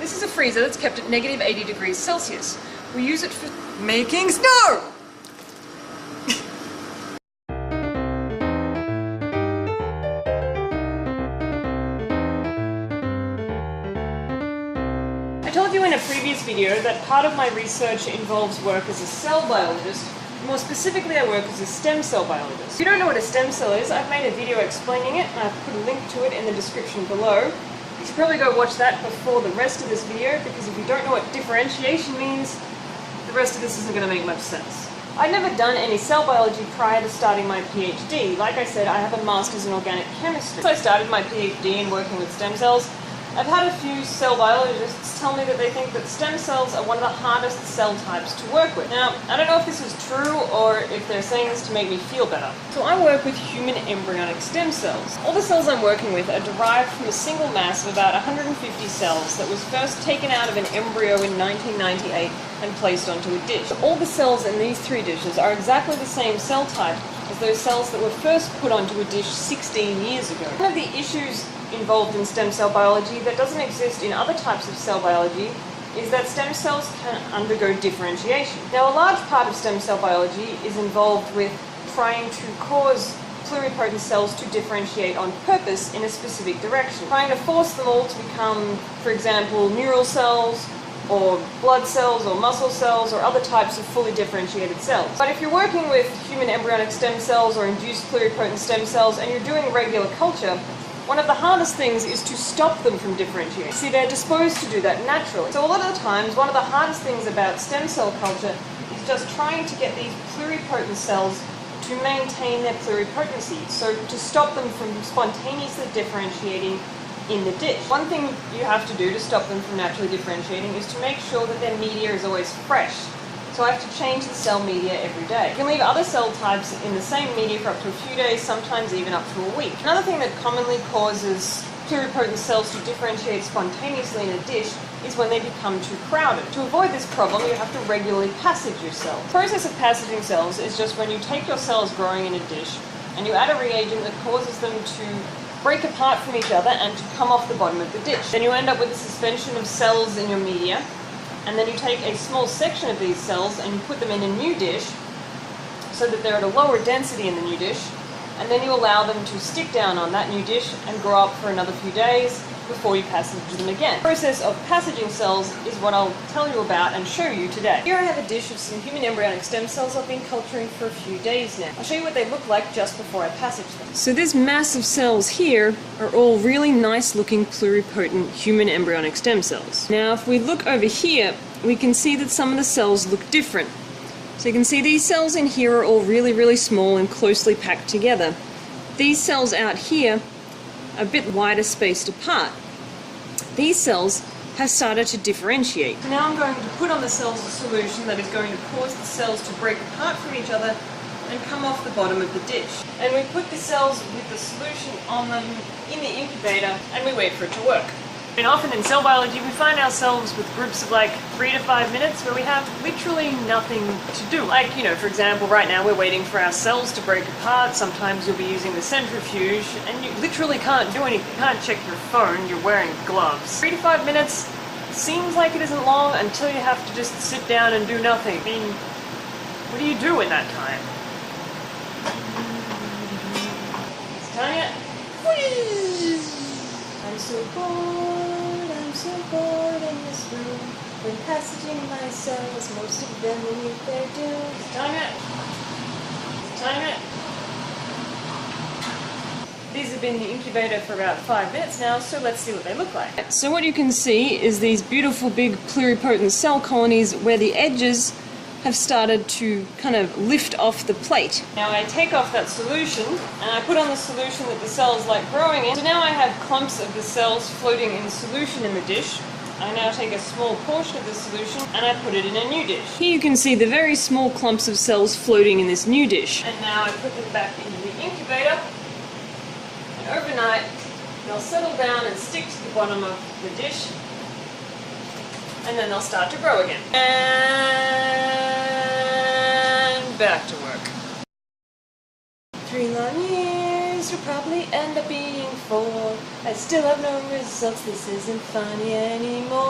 This is a freezer that's kept at -80 degrees Celsius. We use it for making snow! I told you in a previous video that part of my research involves work as a cell biologist. More specifically, I work as a stem cell biologist. If you don't know what a stem cell is, I've made a video explaining it, and I've put a link to it in the description below. You should probably go watch that before the rest of this video, because if you don't know what differentiation means, the rest of this isn't going to make much sense. I'd never done any cell biology prior to starting my PhD. Like I said, I have a master's in organic chemistry. Since I started my PhD in working with stem cells, I've had a few cell biologists tell me that they think that stem cells are one of the hardest cell types to work with. Now, I don't know if this is true or if they're saying this to make me feel better. So I work with human embryonic stem cells. All the cells I'm working with are derived from a single mass of about 150 cells that was first taken out of an embryo in 1998 and placed onto a dish. All the cells in these 3 dishes are exactly the same cell type as those cells that were first put onto a dish 16 years ago. One of the issues involved in stem cell biology that doesn't exist in other types of cell biology is that stem cells can undergo differentiation. Now, a large part of stem cell biology is involved with trying to cause pluripotent cells to differentiate on purpose in a specific direction, trying to force them all to become, for example, neural cells, or blood cells, or muscle cells, or other types of fully differentiated cells. But if you're working with human embryonic stem cells or induced pluripotent stem cells and you're doing regular culture, one of the hardest things is to stop them from differentiating. See, they're disposed to do that naturally. So a lot of the times, one of the hardest things about stem cell culture is just trying to get these pluripotent cells to maintain their pluripotency, so to stop them from spontaneously differentiating in the dish. One thing you have to do to stop them from naturally differentiating is to make sure that their media is always fresh. So I have to change the cell media every day. You can leave other cell types in the same media for up to a few days, sometimes even up to a week. Another thing that commonly causes pluripotent cells to differentiate spontaneously in a dish is when they become too crowded. To avoid this problem, you have to regularly passage your cells. The process of passaging cells is just when you take your cells growing in a dish and you add a reagent that causes them to break apart from each other and to come off the bottom of the dish. Then you end up with a suspension of cells in your media, and then you take a small section of these cells and you put them in a new dish so that they're at a lower density in the new dish, and then you allow them to stick down on that new dish and grow up for another few days before you passage them again. The process of passaging cells is what I'll tell you about and show you today. Here I have a dish of some human embryonic stem cells I've been culturing for a few days now. I'll show you what they look like just before I passage them. So this mass of cells here are all really nice looking pluripotent human embryonic stem cells. Now if we look over here, we can see that some of the cells look different. So you can see these cells in here are all really small and closely packed together. These cells out here are a bit wider spaced apart. These cells have started to differentiate. Now I'm going to put on the cells a solution that is going to cause the cells to break apart from each other and come off the bottom of the dish. And we put the cells with the solution on them in the incubator and we wait for it to work. And often in cell biology we find ourselves with groups of like 3 to 5 minutes where we have literally nothing to do. Like, you know, for example, right now we're waiting for our cells to break apart. Sometimes you'll be using the centrifuge and you literally can't do anything. You can't check your phone, you're wearing gloves. 3 to 5 minutes seems like it isn't long until you have to just sit down and do nothing. I mean, what do you do in that time? It's time yet? I'm so bored in this room. When passaging my cells, most of them will meet their doom. Is time yet? Is time yet? These have been in the incubator for about 5 minutes now, so let's see what they look like. So what you can see is these beautiful big pluripotent cell colonies where the edges have started to kind of lift off the plate. Now I take off that solution and I put on the solution that the cells like growing in. So now I have clumps of the cells floating in solution in the dish. I now take a small portion of the solution and I put it in a new dish. Here you can see the very small clumps of cells floating in this new dish. And now I put them back into the incubator, and overnight they'll settle down and stick to the bottom of the dish, and then they'll start to grow again. And back to work. 3 long years will probably end up being 4. I still have no results, this isn't funny anymore.